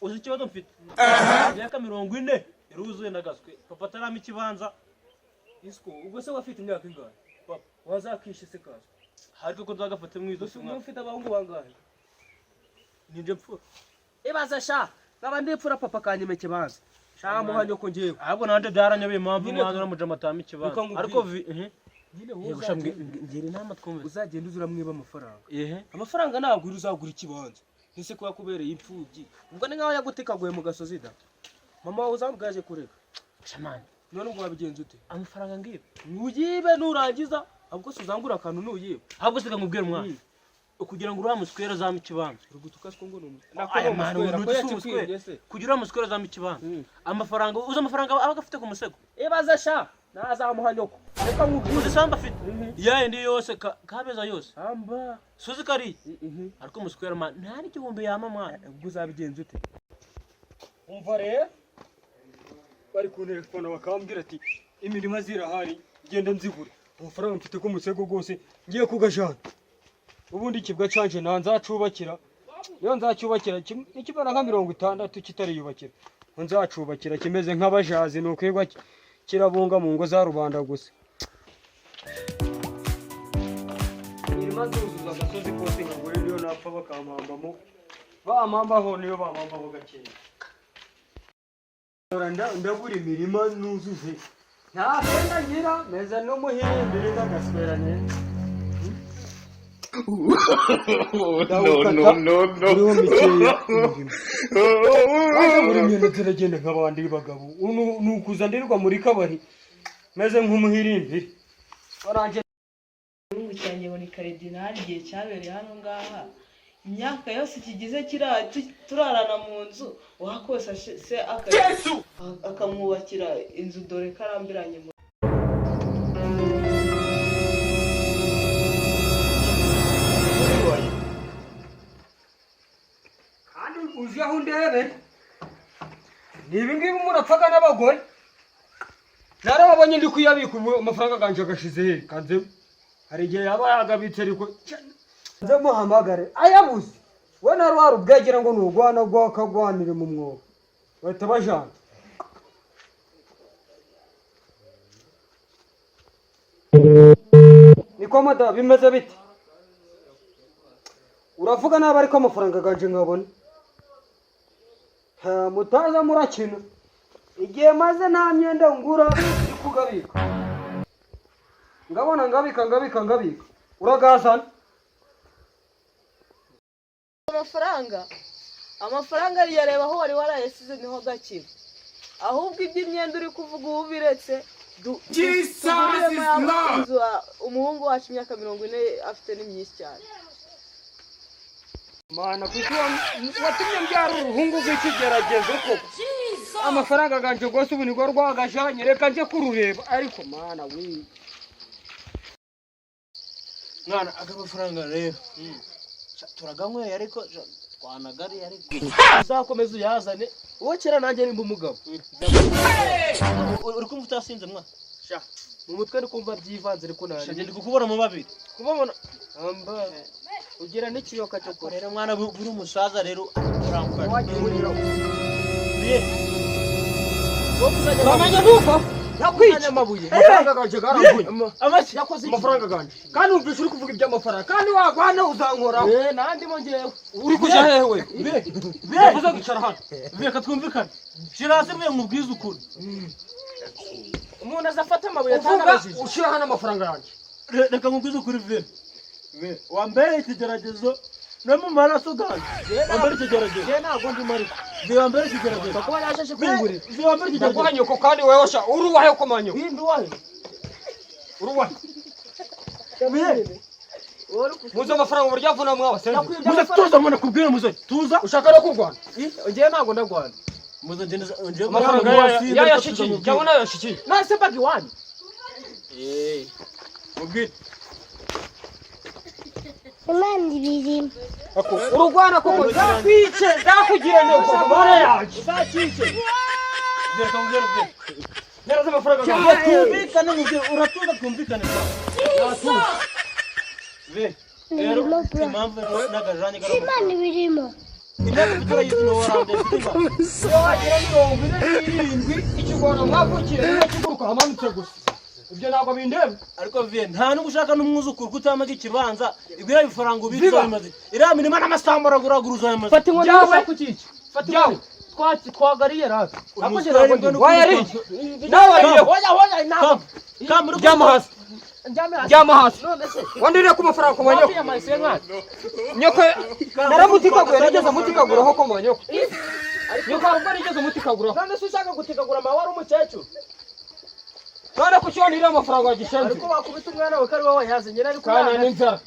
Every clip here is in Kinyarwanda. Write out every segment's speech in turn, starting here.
uzi ikibazo mfite imyaka 40 iruzuye ndagaswe papa atarama ikibanza isiko ubwo se wafite imyaka ingahe papa wazakishe se kazo ariko ko nzagafate mu izosi umwe ufite abahungu bangahe ninje mpfura ibaza sha ngaba ndipfura papa kanyemeke banza sha muhanyo ko ngiye ahubwo nande byaranyabe impamvu mwanzo namuja matama ikibanza ariko nyine wowe ngira inama twumve uzagenda uzuramwiba amafaranga ehe amafaranga ntabwo uzagura ikibanza ese ko yakubereye impfubyi ubwo ni nkaho yagutikaguye mu gasozi da mama wawe uzambwaje kureka shamani none ubwo wabigenza ute amafaranga ngibe nuyibe nurangiza ahubwo se uzangura akantu nuyibe ahubwo se nkubwira umwana kugira ngo uramuswera zamu kibanza rugutuka sko ngo numu kugira uramuswera zamu kibanza amafaranga uza amafaranga abagafite ku musego ibaza sha nazamuha nyoko reka nkubwire samba afite yaye ndi yose kabeza yose amba suzi kari ariko muswera ma ntari igihumbi yama mwana ubwo uzabigenza ute umva rero bari kuntelefona bakambwira ati imirima zirahari genda nzigura amafaranga mfite ku musego rwose ngiye kugajana ubundi kibwa canje nzacyubakira iyo nzacyubakira nikibana nka 60 kitariyubakira nzacyubakira kimeze nk'abajazi nukwegwa kirabunga mu ngo za rubanda gusa imirima zuzuza agasozi kose ngagore niyo napfa bakampambamo bamambaho niyo bamambaho gakeya ndagura imirima nuzuze nta penda ngira meza n'umuhimbiri n'agaswerane no buri myenda ziragenda nk'abandi bagabo nukuza ndirirwa muri kabari meze nk'umuhirimbiri warangiye cyane ngo ni karidinali igihe cyabereye hano ngaha imyaka yose kigize turarana mu nzu wakosa se akamwubakira inzu dore karambiranye kandi uzi aho ndebe nibi ngibi murapfaga n'abagore narababonye ndi kuyabika amafaranga ganje agashize he kanze hari igihe yaba yagabitse ariko nze muhamagare ayabuze we narwara ubwegera ngo nurwana rwakagwanire mu mwobo bahita bajana niko mada bimeze bite uravuga nabi ariko amafaranga ganje nkabona mutaza murakina igihe maze nta myenda ngura kugabika ngabona ngabika uragazana amafaranga yareba aho wari warayesize niho gakira ahubwo iby'imyenda uri kuvuga ubu biretse umuhungu wacu imyaka 40 afite ni myinshi cyane mana kuko watumye mbyara uruhungu rw'ikigeragezo koko amafaranga ganje rwose ubu niko rwagajanye reka nje kurureba ariko mana we mwana agafaranga rero turaganyweye ariko twanagari ariko uzakomeza uyazane uwo kera nanjye nimba umugabo uri kumva utasinze mwana sha mu mutwe ndi kumva byivanze ariko nari ndi kukubona mu babiri kubabona amba ugira n'ikiyoka cyo korera mwana buri umusaza rero uramfasha wagirira bamanya nuko yakwica amabuye amafaranga ganje garanguye amachi yakoze amafaranga ganje kandi umvise uri kuvuga iby'amafaranga kandi wagwana uzankora nandi mo ngewe uri kuja hehe we uza gicara hano reka twumvikane shirase mwe mubwiza ukuri umuntu azafata amabuye atangaraje ushira hano amafaranga yanje reka mubwiza ukuri wambere ikigeragezo no mu maraso ganje wambere ikigeragezo ntabwo ndi mariko wambere ikigeragezo kuba yaje kungurira wambere ikigeragezo naguhanye ko kandi wewe sha uruwahe komanyo nduwahe uruwahe muzo amafaranga burya vuna mwabasenge muze tuza mwana kubwira muze tuza ushaka no kurwana ngiye ntabwo ndagwana muze nje amafaranga yashiki cyabona yashiki nase bagi wani mubwire Imana ibirimo. ako urugwana koko zakwice zakugire neza mara yaje zakice reka mubwire neraza amafaranga twumvikane mubwire uratuza twumvikane rero impamvu n'agajanye Imana ibirimo. imyaka mfite urayizi ni warande iyo wagira 47 ikigona mwavukire n'ikiguruka hamanutse gusa ibyo ntabwo bindeba ariko vie nta n'ugushaka n'umwuzukuru kutamaga ikibanza ibyo bifaranga ubitsa bimaze iriya mirima n'amasamba araguraguruza yamaze fata inkoni yawe ku kici fata inkoni twagariye raka akoje ntabwo wayari nawe hoya ntabwo jama hasi jama hasi wandire ku mafaranga ko manyoko nyoko naramutikagura nigeze mutikaguraho ko manyoko nyoko arubwo nigeze mutikaguraho none se ushaka gutikagura mawe ari umukecuru none kushonira amafaranga yagishenze ariko bakubita umwana we kari wowe yazanye ariko kana n'inzara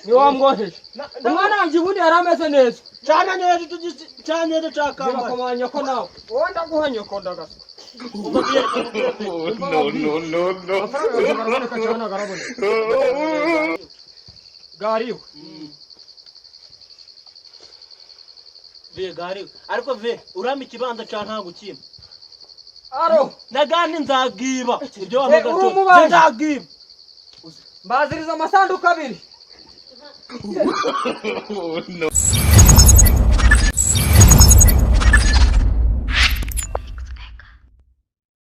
ni wamwoheje umwana wanjye ubundi yari ameze neza cyane nyeje tugisi cyane nyeje cakamba komanya ko nawe wowe ndaguhanye ko ndagasa no. gariwe vie gariwe ariko vie uramba ikibanza ca ntango kimwe aro nagani nzagiba ibyo wamaga urumubaza. nzagiba mbaziriza amasanduku abiri No.